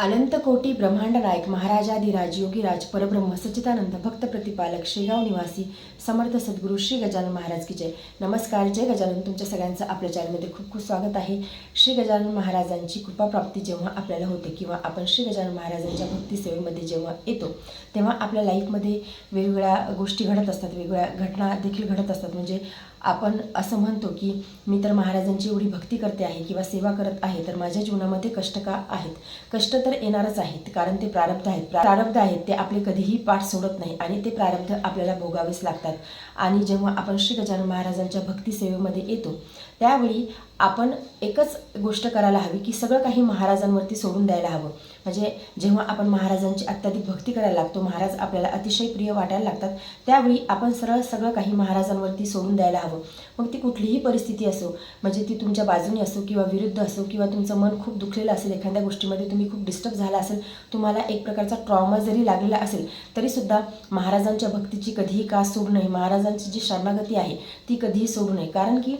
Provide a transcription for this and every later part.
अनंत कोटी ब्रह्मांड नायक महाराजाधिराज योगीराज परब्रह्म सच्चिदानंद भक्त प्रतिपालक श्रीगाव निवासी समर्थ सद्गुरू श्री गजानन महाराज की जय. नमस्कार. जय गजानन. तुमच्या सगळ्यांचं आपल्या चॅनलमध्ये खूप खूप स्वागत आहे. श्री गजानन महाराजांची कृपाप्राप्ती जेव्हा आपल्याला होते किंवा आपण श्री गजानन महाराजांच्या भक्ती सेवेमध्ये जेव्हा येतो तेव्हा आपल्या लाईफमध्ये वेगवेगळ्या गोष्टी घडत असतात, वेगवेगळ्या घटना देखील घडत असतात. म्हणजे आपण असं म्हणतो की मी तर महाराजांची एवढी भक्ती करते आहे किंवा सेवा करत आहे तर माझ्या जीवनामध्ये कष्ट का आहेत. कष्ट तर येणारच आहेत, कारण ते प्रारब्ध आहेत ते आपले कधीही पाठ सोडत नाही आणि ते प्रारब्ध आपल्याला भोगावेच लागतात. आणि जेव्हा आपण श्री गजानन महाराजांच्या भक्ती सेवेमध्ये येतो त्यावेळी आपण एकच गोष्ट करायला हवी की सगळं काही महाराजांवरती सोडून द्यायला हवं. म्हणजे जेव्हा आपण महाराजांची अत्याधिक भक्ती करायला लागतो, महाराज आपल्याला अतिशय प्रिय वाटायला लागतात, त्यावेळी आपण सरळ सगळं काही महाराजांवरती सोडून द्यायला हवं. मग ती कुठलीही परिस्थिती असो, म्हणजे ती तुमच्या बाजूने असो किंवा विरुद्ध असो, किंवा तुमचं मन खूप दुखलेलं असेल, एखाद्या गोष्टीमध्ये तुम्ही खूप डिस्टर्ब झाला असेल, तुम्हाला एक प्रकारचा ट्रॉमा जरी लागलेला असेल तरीसुद्धा महाराजांच्या भक्तीची कधीही कास सोडू नये. महाराजांची जी शरणागती आहे ती कधीही सोडू नये, कारण की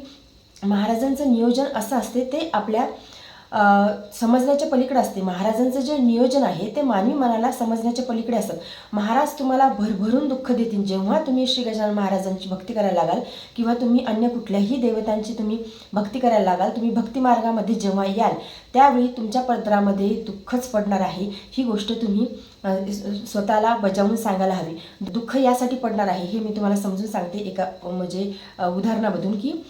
महाराजांचं नियोजन असं असते ते आपल्या समजण्याच्या पलीकडे असते. महाराजांचं जे नियोजन आहे ते मानवी मनाला समजण्याच्या पलीकडे असतं. महाराज तुम्हाला भरभरून दुःख देतील जेव्हा तुम्ही श्री गजानन महाराजांची भक्ती करायला लागाल किंवा तुम्ही अन्य कुठल्याही देवतांची तुम्ही भक्ती करायला लागाल. तुम्ही भक्ती मार्गामध्ये जेव्हा याल त्यावेळी तुमच्या पदरामध्ये दुःखच पडणार आहे. ही गोष्ट तुम्ही स्वतःला बजावून सांगायला हवी. दुःख यासाठी पडणार आहे हे मी तुम्हाला समजून सांगते एका म्हणजे उदाहरणामधून. की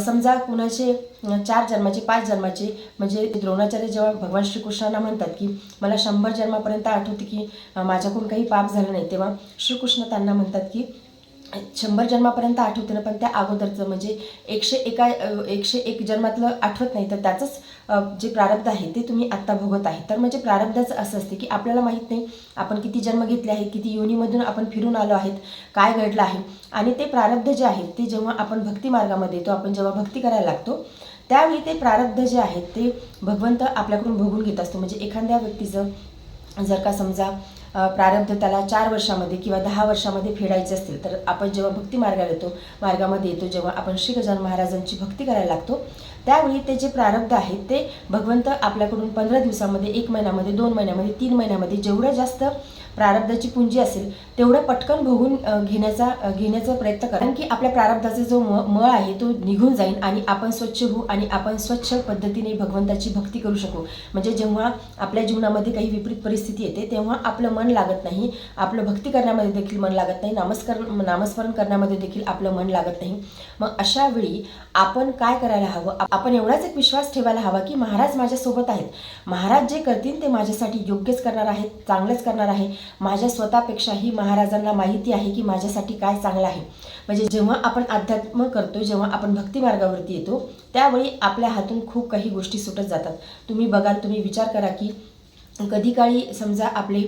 समजा कुणाचे 4 जन्माचे 5 जन्माचे, म्हणजे द्रोणाचार्य जेव्हा भगवान श्रीकृष्णांना म्हणतात की मला 100 जन्मापर्यंत आठवते की माझ्याकडून काही पाप झालं नाही, तेव्हा श्रीकृष्ण त्यांना म्हणतात की 100 जन्मापर्यंत आठवते ना, पण त्या अगोदरचं म्हणजे 101 जन्मातलं आठवत नाही, तर त्याचंच जे प्रारब्ध आहे ते तुम्ही आत्ता भोगत आहे. तर म्हणजे प्रारब्धाचं असं असते की आपल्याला माहीत नाही आपण किती जन्म घेतले आहेत, किती योनीमधून आपण फिरून आलो आहेत, काय घडलं आहे. आणि ते प्रारब्ध जे आहेत ते जेव्हा आपण भक्ती मार्गामध्ये येतो, आपण जेव्हा भक्ती करायला लागतो त्यावेळी ते प्रारब्ध जे आहेत ते भगवंत आपल्याकडून भोगून घेत असतो. म्हणजे एखाद्या व्यक्तीचं जर का समजा प्रारब्ध त्याला 4 वर्षामध्ये किंवा 10 वर्षामध्ये फेडायचे असतील, तर आपण जेव्हा भक्ती मार्गामध्ये येतो जेव्हा आपण श्री गजानन महाराजांची भक्ती करायला लागतो त्यावेळी ते जे प्रारब्ध आहे ते भगवंत आपल्याकडून 15 दिवसामध्ये, 1 महिन्यामध्ये, 2 महिन्यामध्ये, 3 महिन्यामध्ये जेवढं जास्त प्रारब्धाची पुंजी असेल तेवढं पटकन भोगून घेण्याचा प्रयत्न करा. कारण की आपल्या प्रारब्धाचा जो मळ आहे तो निघून जाईल आणि आपण स्वच्छ होऊ आणि आपण स्वच्छ पद्धतीने भगवंताची भक्ती करू शकू. म्हणजे जेव्हा आपल्या जीवनामध्ये काही विपरीत परिस्थिती येते तेव्हा आपलं मन लागत नाही, आपलं भक्ती करण्यामध्ये देखील मन लागत नाही, नामस्मरण करण्यामध्ये देखील आपलं मन लागत नाही. मग अशा वेळी आपण काय करायला हवं, आपण एवढाच एक विश्वास ठेवायला हवा की महाराज माझ्यासोबत आहेत. महाराज जे करतील ते माझ्यासाठी योग्यच करणार आहेत, चांगलंच करणार आहे. माझ्या स्वतःपेक्षाही महाराजांना माहिती आहे की माझ्यासाठी काय चांगलं आहे. म्हणजे जेव्हा आपण अध्यात्म करतो, जेव्हा आपण भक्ती मार्गावरती येतो त्यावेळी आपल्या हातून खूप काही गोष्टी सुटत जातात. तुम्ही बघाल, तुम्ही विचार करा की कधी काळी समजा आपले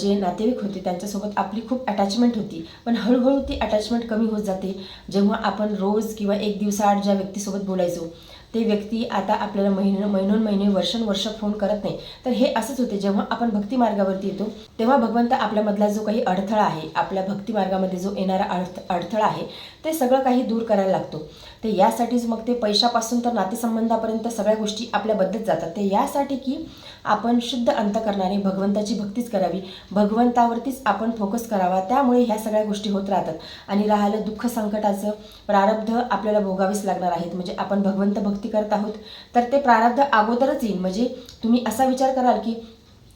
जे नातेवाईक होते त्यांच्यासोबत आपली खूप अटॅचमेंट होती, पण हळूहळू ती अटॅचमेंट कमी होत जाते. जेव्हा आपण रोज किंवा 1 दिवसाआड ज्या व्यक्तीसोबत बोलायचो ते व्यक्ती आता आपल्याला महिने वर्ष फोन करत नाही. तर हे असंच होते. जेव्हा आपण भक्ती मार्गावरती येतो तेव्हा भगवंत आपल्यामधला जो काही अडथळा आहे, आपल्या भक्ती मार्गामध्ये जो येणारा अडथळा आहे ते सगळं काही दूर करायला लागतो. ते यासाठीच मग ते पैशापासून तर नातेसंबंधापर्यंत सगळ्या गोष्टी आपल्या बदलत जातात. ते यासाठी की आपण शुद्ध अंतःकरणाने भगवंताची भक्तीच करावी, भगवंतावरतीच आपण फोकस करावा. त्यामुळे ह्या सगळ्या गोष्टी होत राहतात. आणि राहिलं दुःख संकटाचं, प्रारब्ध आपल्याला भोगावेच लागणार आहेत. म्हणजे आपण भगवंत भक्ती करत आहोत तर ते प्रारब्ध अगोदरच येईल. म्हणजे तुम्ही असा विचार कराल की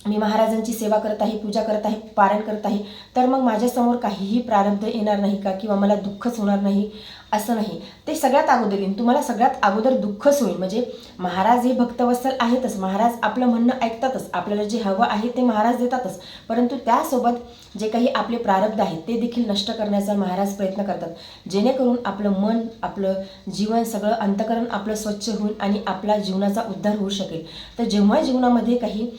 मी महाराजांची सेवा करत आहे, पूजा करत आहे, पारायण करत आहे, तर मग माझ्यासमोर काहीही प्रारब्ध येणार नाही का किंवा मला दुःखच होणार नाही, असं नाही. ते सगळ्यात अगोदर येईल. तुम्हाला सगळ्यात अगोदर दुःखच होईल. म्हणजे महाराज हे भक्तवत्सल आहेतच, महाराज आपलं म्हणणं ऐकतातच, आपल्याला जे हवं आहे ते महाराज देतातच, परंतु त्यासोबत जे काही आपले प्रारब्ध आहेत ते देखील नष्ट करण्याचा महाराज प्रयत्न करतात, जेणेकरून आपलं मन, आपलं जीवन, सगळं अंतःकरण आपलं स्वच्छ होईल आणि आपला जीवनाचा उद्धार होऊ शकेल. तर जेव्हा जीवनामध्ये काही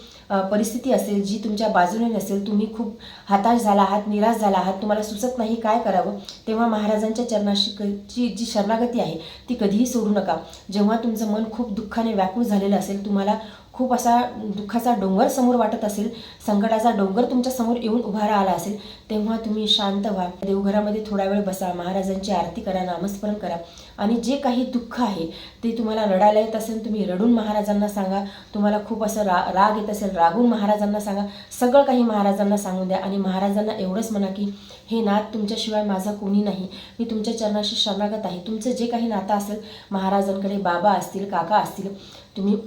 परिस्थिती असेल जी तुमच्या बाजूने नसेल, तुम्ही खूप हताश झाला आहात, निराश झाला आहात, तुम्हाला सुचत नाही काय करावं, तेव्हा महाराजांच्या चरणाशी जी शरणागती आहे ती कधीही सोडू नका. जेव्हा तुमचं मन खूप दुःखाने व्याकुळ झालेलं असेल, तुम्हाला खूप असा दुःखाचा डोंगर समोर वाटत असेल, संकटाचा डोंगर तुमच्या समोर येऊन उभा राहिला असेल, तेव्हा तुम्ही शांत व्हा, देवघरामध्ये थोडा वेळ बसा, महाराजांची आरती करा, नामस्मरण करा आणि जे काही दुःख आहे ते तुम्हाला रडायला येत असेल तुम्ही रडून महाराजांना सांगा, तुम्हाला खूप असं राग येत असेल रागून महाराजांना सांगा, सगळं काही महाराजांना सांगून द्या आणि महाराजांना एवढंच म्हणा की हे नाथ तुमच्याशिवाय माझा कोणी नाही, मी तुमच्या चरणाशी शरणागत आहे. तुमचं जे काही नातं असेल महाराजांकडे, बाबा असतील, काका असतील, तुम्ही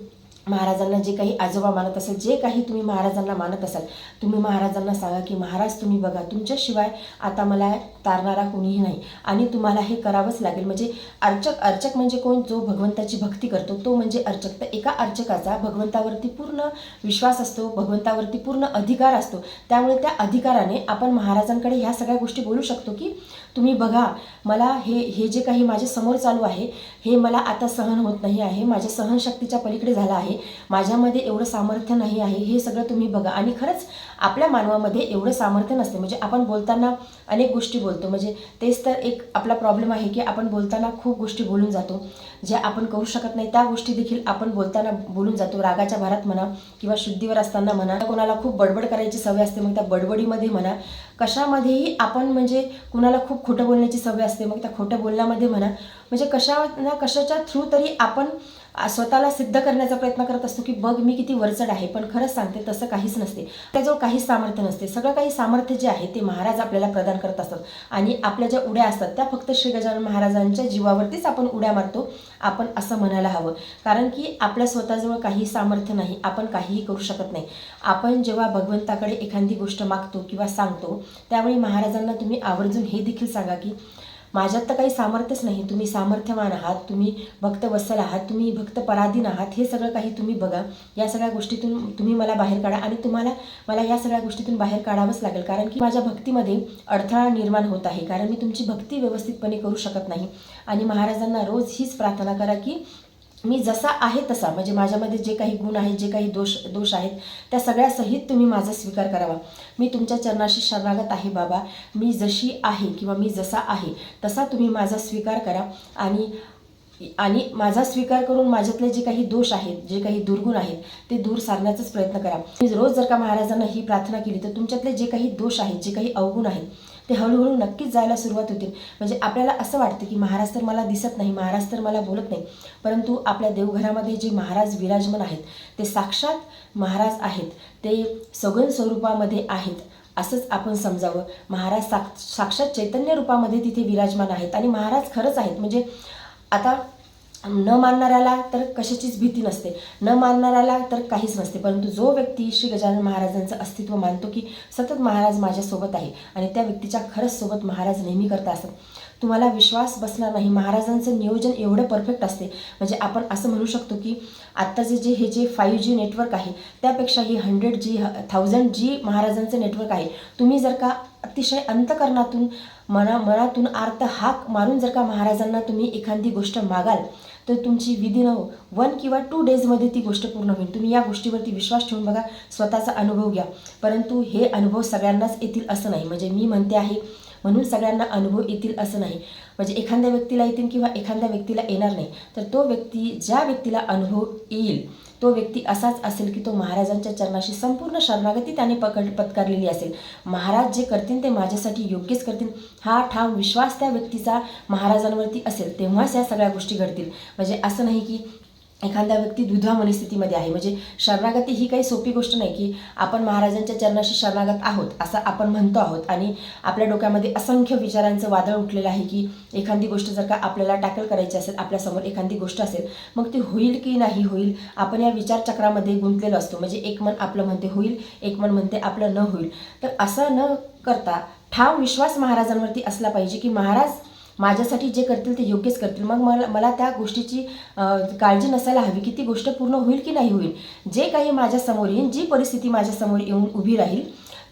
महाराजांना जे काही आजोबा मानत असाल, जे काही तुम्ही महाराजांना मानत असाल, तुम्ही महाराजांना सांगा की महाराज तुम्ही बघा तुमच्याशिवाय आता मला तारणारा कोणीही नाही आणि तुम्हाला हे करावंच लागेल. म्हणजे अर्चक म्हणजे कोण? जो भगवंताची भक्ती करतो तो म्हणजे अर्चक. तर एका अर्चकाचा भगवंतावरती पूर्ण विश्वास असतो, भगवंतावरती पूर्ण अधिकार असतो. त्यामुळे त्या अधिकाराने आपण महाराजांकडे ह्या सगळ्या गोष्टी बोलू शकतो की तुम्ही बघा मला हे जे काही माझ्या समोर चालू आहे हे मला आता सहन होत नाही आहे, माझ्या सहनशक्तीच्या पलीकडे झालं आहे, माझ्यामध्ये एवढं सामर्थ्य नाही आहे, हे सगळं तुम्ही बघा. आणि खरंच आपल्या मानवामध्ये एवढं सामर्थ्य नसते. म्हणजे आपण बोलताना अनेक गोष्टी बोलतो, म्हणजे तेच तर एक आपला प्रॉब्लेम आहे की आपण बोलताना खूप गोष्टी बोलून जातो ज्या आपण करू शकत नाही, त्या गोष्टी देखील आपण बोलताना बोलून जातो. रागाच्या भरात म्हणा किंवा शुद्धीवर असताना म्हणा, कोणाला खूप बडबड करायची सवय असते, मग त्या बडबडीमध्ये म्हणा, कशामध्येही आपण म्हणजे कुणाला खूप खोटं बोलण्याची सवय असते, मग त्या खोटं बोलण्यामध्ये म्हणा, म्हणजे कशा ना कशाच्या थ्रू तरी आपण स्वतःला सिद्ध करण्याचा प्रयत्न करत असतो की बघ मी किती वरचढ आहे. पण खरंच सांगते तसं काहीच नसते, त्याजवळ काहीच सामर्थ्य नसते. सगळं काही सामर्थ्य जे आहे ते महाराज आपल्याला प्रदान करत असतात आणि आपल्या ज्या उड्या असतात त्या फक्त श्री गजानन महाराजांच्या जीवावरतीच आपण उड्या मारतो, आपण असं म्हणायला हवं. कारण की आपल्या स्वतःजवळ काही सामर्थ्य नाही, आपण काहीही करू शकत नाही. आपण जेव्हा भगवंताकडे एखादी गोष्ट मागतो किंवा सांगतो त्यावेळी महाराजांना तुम्ही आवर्जून हे देखील सांगा की माझ्यात तर काही सामर्थ्यच नाही, तुम्ही सामर्थ्यवान आहात, तुम्ही भक्तवत्सल आहात, तुम्ही भक्त पराधीन आहात, हे सगळं काही तुम्ही बघा. या सगळ्या गोष्टीतून तुम्ही मला बाहेर काढा आणि मला या सगळ्या गोष्टीतून बाहेर काढावंच लागेल. कारण की माझ्या भक्तीमध्ये अडथळा निर्माण होत आहे, कारण मी तुमची भक्ती व्यवस्थितपणे करू शकत नाही. आणि महाराजांना रोज हीच प्रार्थना करा की मी जसा आहे तसा, म्हणजे माझ्यामध्ये जे काही गुण आहेत, जे काही दोष आहेत, त्या सगळ्या सहित तुम्ही माझा स्वीकार करावा. मी तुमच्या चरणाशी शरणागत आहे बाबा, मी जशी आहे किंवा मी जसा आहे तसा तुम्ही माझा स्वीकार करा आणि माझा स्वीकार करून माझ्यातले जे काही दोष आहेत, जे काही दुर्गुण आहेत ते दूर सारण्याचाच प्रयत्न करा. मी रोज जर का महाराजांना ही प्रार्थना केली तर तुमच्यातले जे काही दोष आहेत, जे काही अवगुण आहेत ते हळूहळू नक्कीच जायला सुरुवात होतील. म्हणजे आपल्याला असं वाटतं की महाराज तर मला दिसत नाही, महाराज तर मला बोलत नाही, परंतु आपल्या देवघरामध्ये जे महाराज विराजमान आहेत ते साक्षात महाराज आहेत, ते सगुण स्वरूपामध्ये आहेत असंच आपण समजावं. महाराज साक्षात चैतन्य रूपामध्ये तिथे विराजमान आहेत आणि महाराज खरंच आहेत. म्हणजे आता न मानणाऱ्याला तर कशाचीच भीती नसते, न मानणाऱ्याला तर काहीच नसते, परंतु जो व्यक्ती श्री गजानन महाराजांचं अस्तित्व मानतो की सतत महाराज माझ्यासोबत आहे आणि त्या व्यक्तीच्या खरंच सोबत महाराज नेहमी करत असतात, तुम्हाला विश्वास बसणार नाही. महाराजांचं नियोजन एवढं परफेक्ट असते, म्हणजे आपण असं म्हणू शकतो की आत्ताचे हे जे 5G नेटवर्क आहे त्यापेक्षाही 100G 1000G महाराजांचं नेटवर्क आहे. तुम्ही जर का अतिशय अंतकरणातून मनातून आर्त हाक मारून जर का महाराजांना तुम्ही एखादी गोष्ट मागाल तर तुमची विदिन 1 किंवा 2 डेजमध्ये ती गोष्ट पूर्ण होईल. तुम्ही या गोष्टीवरती विश्वास ठेवून बघा, स्वतःचा अनुभव घ्या. परंतु हे अनुभव सगळ्यांनाच येतील असं नाही, म्हणजे मी म्हणते आहे म्हणून सगळ्यांना अनुभव येतील असं नाही. म्हणजे एखाद्या व्यक्तीला येतील किंवा एखाद्या व्यक्तीला येणार नाही, तर तो व्यक्ती ज्या व्यक्तीला अनुभव येईल तो व्यक्ती असाच असेल की तो महाराजांच्या चरणाशी संपूर्ण शरणागती त्याने पत्करलेली असेल. महाराज जे करतील ते माझ्यासाठी योग्यच करतील हा ठाम विश्वास त्या व्यक्तीचा महाराजांवरती असेल, तेव्हाच या सगळ्या गोष्टी घडतील. म्हणजे असं नाही की एखादा व्यक्ती दुधा मनस्थितीमध्ये आहे, म्हणजे शरणागती ही काही सोपी गोष्ट नाही की आपण महाराजांच्या चरणाशी शरणागत आहोत असं आपण म्हणतो आहोत आणि आपल्या डोक्यामध्ये असंख्य विचारांचं वादळ उठलेलं आहे की एखादी गोष्ट जर का आपल्याला टॅकल करायची असेल, आपल्यासमोर एखादी गोष्ट असेल, मग ती होईल की नाही होईल आपण या विचारचक्रामध्ये गुंतलेलो असतो. म्हणजे एक मन आपलं म्हणते होईल, एक मन म्हणते आपलं न होईल. तर असं न करता ठाम विश्वास महाराजांवरती असला पाहिजे की महाराज माझ्यासाठी जे करतील ते योग्यच करतील. मग मला त्या गोष्टीची काळजी नसायला हवी की ती गोष्ट पूर्ण होईल की नाही होईल. जे काही माझ्यासमोर येईल, जी परिस्थिती माझ्यासमोर येऊन उभी राहील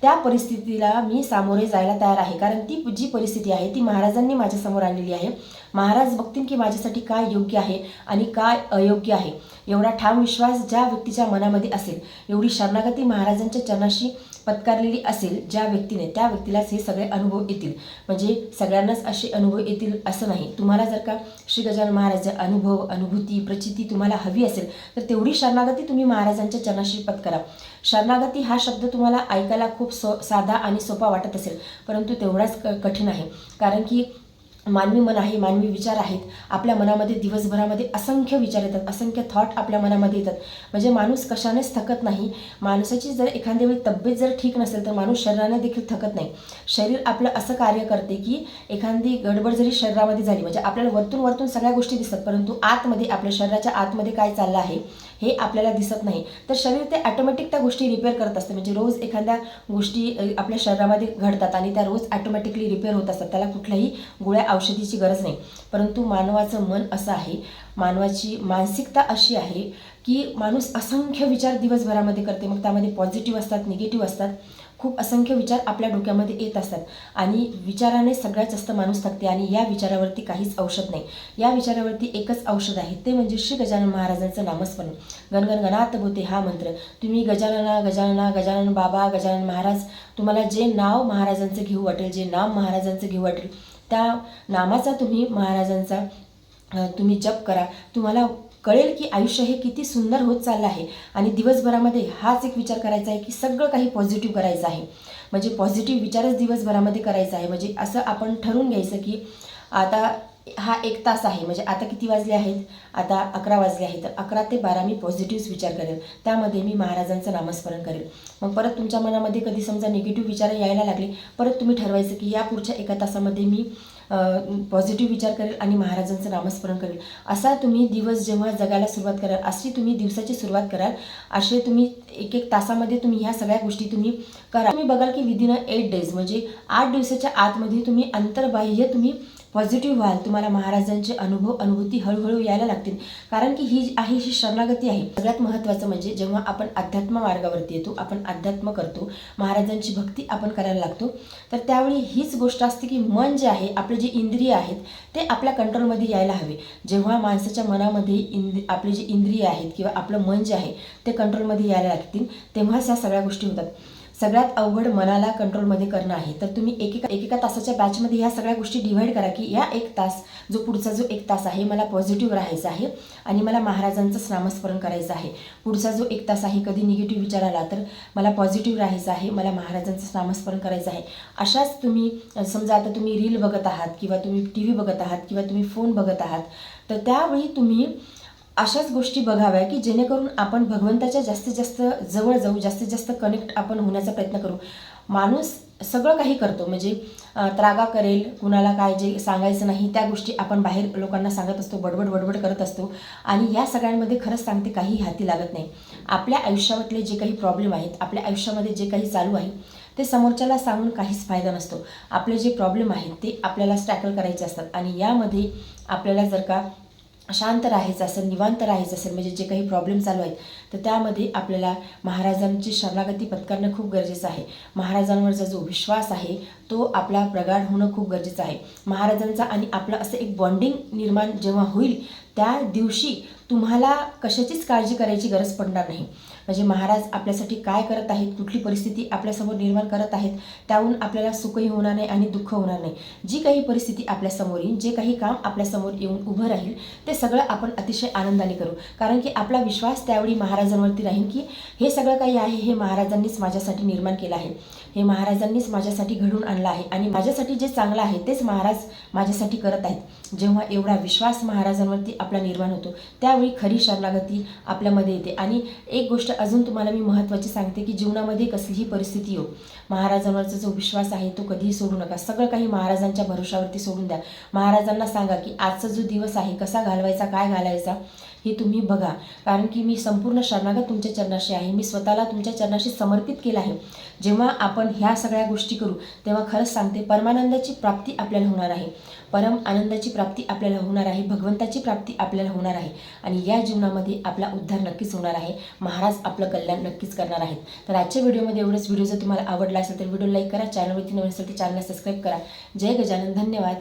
त्या परिस्थितीला मी सामोरे जायला तयार आहे, कारण ती जी परिस्थिती आहे ती महाराजांनी माझ्यासमोर आणलेली आहे. महाराज बघतील की माझ्यासाठी काय योग्य आहे आणि काय अयोग्य आहे. एवढा ठाम विश्वास ज्या व्यक्तीच्या मनामध्ये असेल, एवढी शरणागती महाराजांच्या चरणाशी पत्कारलेली असेल ज्या व्यक्तीने, त्या व्यक्तीलाच हे सगळे अनुभव येतील. म्हणजे सगळ्यांनाच असे अनुभव येतील असं नाही. तुम्हाला जर का श्री गजानन महाराज अनुभव, अनुभूती, प्रचिती तुम्हाला हवी असेल तर तेवढी शरणागती तुम्ही महाराजांच्या चरणाशी पत्करा. शरणागती हा शब्द तुम्हाला ऐकायला खूप साधा आणि सोपा वाटत असेल, परंतु तेवढाच कठीण आहे. कारण की मानवी मन आहे, मानवी विचार आहेत. आपल्या मनामध्ये दिवसभरामध्ये असंख्य विचार येतात, असंख्य थॉट आपल्या मनामध्ये येतात. म्हणजे माणूस कशानेच थकत नाही. माणसाची जर एखाद्या वेळी तब्येत जर ठीक नसेल तर माणूस शरीराने देखील थकत नाही. शरीर आपलं असं कार्य करते की एखादी गडबड जरी शरीरामध्ये झाली, म्हणजे आपल्याला वरतून सगळ्या गोष्टी दिसतात, परंतु आतमध्ये, आपल्या शरीराच्या आतमध्ये काय चाललं आहे हे आपल्याला दिसत नाही. तर शरीर ते ऑटोमॅटिक त्या गोष्टी रिपेअर करत असते. म्हणजे रोज एखाद्या गोष्टी आपल्या शरीरामध्ये घडतात आणि त्या रोज ऑटोमॅटिकली रिपेअर होत असतात. त्याला कुठल्याही गोळ्या औषधीची गरज नाही. परंतु मानवाचं मन असं आहे, मानवाची मानसिकता अशी आहे की माणूस असंख्य विचार दिवसभरामध्ये करते. मग त्यामध्ये पॉझिटिव्ह असतात, निगेटिव्ह असतात. खूप असंख्य विचार आपल्या डोक्यामध्ये येत असतात आणि विचाराने सगळ्यात जास्त माणूस थकते. आणि या विचारावरती काहीच औषध नाही. या विचारावरती एकच औषध आहे, ते म्हणजे श्री गजानन महाराजांचं नामस्मरण. गणगण गणात बोते हा मंत्र. तुम्ही गजानना गजानना, गजानन बाबा, गजानन महाराज, तुम्हाला जे नाव महाराजांचं घेऊ वाटेल, जे नाम महाराजांचं घेऊ वाटेल, त्या नामाचा तुम्ही महाराजांचा तुम्ही जप करा. तुम्हाला कळेल की आयुष्य हे किती सुंदर होत चाललं आहे. आणि दिवसभरामध्ये हाच एक विचार करायचा आहे की सगळं काही पॉझिटिव्ह करायचं आहे. म्हणजे पॉझिटिव्ह विचारच दिवसभरामध्ये करायचा आहे. म्हणजे असं आपण ठरवून घ्यायचं की आता हा 1 तास आहे. म्हणजे आता किती वाजले आहेत, आता 11 वाजले आहेत, तर 11 ते 12 मी पॉझिटिव्ह विचार करेल. त्यामध्ये मी महाराजांचं नामस्मरण करेल. मग परत तुमच्या मनामध्ये कधी समजा निगेटिव्ह विचार यायला लागले, परत तुम्ही ठरवायचं की या पुढच्या 1 तासामध्ये मी पॉझिटिव्ह विचार करेल आणि महाराजांचं नामस्मरण करेल. असा तुम्ही दिवस जेव्हा जगायला सुरुवात कराल, अशी तुम्ही दिवसाची सुरुवात कराल, असे तुम्ही 1-1 तासामध्ये तुम्ही ह्या सगळ्या गोष्टी तुम्ही करा. तुम्ही बघाल की विदिन 8 डेज, म्हणजे 8 दिवसाच्या आतमध्ये तुम्ही अंतर्बाह्य तुम्ही पॉझिटिव्ह व्हाल. तुम्हाला महाराजांचे अनुभव, अनुभूती हळूहळू यायला लागतील. कारण की ही आहे, ही शरणागती आहे. सगळ्यात महत्त्वाचं म्हणजे जेव्हा आपण अध्यात्म मार्गावरती येतो, आपण अध्यात्म करतो, महाराजांची भक्ती आपण करायला लागतो, तर त्यावेळी हीच गोष्ट असते की मन जे आहे, आपले जे इंद्रिय आहेत ते आपल्या कंट्रोलमध्ये यायला हवे. जेव्हा माणसाच्या मनामध्ये आपले जे इंद्रिय आहेत किंवा आपलं मन जे आहे ते कंट्रोलमध्ये यायला लागतील, तेव्हाच ह्या सगळ्या गोष्टी होतात. सगळ्यात अवघड मनाला कंट्रोलमध्ये करणं आहे. तर तुम्ही एकेका तासाच्या बॅचमध्ये ह्या सगळ्या गोष्टी डिव्हाइड करा की या 1 तास, पुढचा जो 1 तास आहे, मला पॉझिटिव्ह राहायचं आहे आणि मला महाराजांचंच नामस्मरण करायचं आहे. पुढचा जो 1 तास आहे, कधी निगेटिव्ह विचार आला तर मला पॉझिटिव्ह राहायचं आहे, मला महाराजांचंच नामस्मरण करायचं आहे. अशाच तुम्ही समजा आता तुम्ही रील बघत आहात किंवा तुम्ही TV बघत आहात किंवा तुम्ही फोन बघत आहात, तर त्यावेळी तुम्ही अशाच गोष्टी बघाव्या की जेणेकरून आपण भगवंताच्या जास्तीत जास्त जवळ जाऊ, जास्तीत जास्त कनेक्ट आपण होण्याचा प्रयत्न करू. माणूस सगळं काही करतो, म्हणजे त्रागा करेल, कुणाला काय जे सांगायचं नाही त्या गोष्टी आपण बाहेर लोकांना सांगत असतो, बडबड करत असतो. आणि या सगळ्यांमध्ये खरंच सांगते काही हाती लागत नाही. आपल्या आयुष्यातले जे काही प्रॉब्लेम आहेत, आपल्या आयुष्यामध्ये जे काही चालू आहे ते समोरच्याला सांगून काहीच फायदा नसतो. आपले जे प्रॉब्लेम आहेत ते आपल्याला टॅकल करायचे असतात. आणि यामध्ये आपल्याला जर का शांत राहायचं असेल, निवांत राहायचं असेल, म्हणजे जे काही प्रॉब्लेम चालू आहेत, तर त्यामध्ये आपल्याला महाराजांची शरणागती पत्करणं खूप गरजेचं आहे. महाराजांवरचा जो विश्वास आहे तो आपला प्रगाढ होणं खूप गरजेचं आहे. महाराजांचा आणि आपलं असं एक बॉन्डिंग निर्माण जेव्हा होईल, त्या दिवशी तुम्हाला कशाचीच काळजी करायची गरज पडणार नाही. म्हणजे महाराज आपल्यासाठी काय करत आहेत, कुठली परिस्थिती आपल्यासमोर निर्माण करत आहेत, त्याहून आपल्याला सुखही होणार नाही आणि दुःख होणार नाही. जी काही परिस्थिती आपल्यासमोर येईल, जे काही काम आपल्यासमोर येऊन उभं राहील, ते सगळं आपण अतिशय आनंदाने करू. कारण की आपला विश्वास त्यावेळी महाराजांवरती राहील की हे सगळं काही आहे हे महाराजांनीच माझ्यासाठी निर्माण केलं आहे, हे महाराजांनीच माझ्यासाठी घडवून आणलं आहे आणि माझ्यासाठी जे चांगलं आहे तेच महाराज माझ्यासाठी करत आहेत. जेव्हा एवढा विश्वास महाराजांवरती आपला निर्माण होतो, त्यावेळी खरी शरणागती आपल्यामध्ये येते. आणि एक गोष्ट अजून तुम्हाला मी महत्त्वाची सांगते की जीवनामध्ये कसलीही परिस्थिती येऊ, महाराजांवरचा जो विश्वास आहे तो कधीही सोडू नका. सगळं काही महाराजांच्या भरोशावरती सोडून द्या. महाराजांना सांगा की आजचा जो दिवस आहे कसा घालवायचा, काय घालायचा हे तुम्ही बघा. कारण की मी संपूर्ण शरणागत तुमच्या चरणाशी आहे, मी स्वतःला तुमच्या चरणाशी समर्पित केलं आहे. जेव्हा आपण ह्या सगळ्या गोष्टी करू तेव्हा खरंच सांगते परमानंदाची प्राप्ती आपल्याला होणार आहे, परम आनंदाची प्राप्ती आपल्याला होणार आहे, भगवंताची प्राप्ती आपल्याला होणार आहे. आणि या जीवनामध्ये आपला उद्धार नक्कीच होणार आहे. महाराज आपलं कल्याण नक्कीच करणार आहेत. तर आजच्या व्हिडिओमध्ये एवढंच. व्हिडिओ जर तुम्हाला आवडला असेल तर व्हिडिओ लाईक करा, चॅनलवरती नवीन असेल तर चॅनलला सबस्क्राईब करा. जय गजानन. धन्यवाद.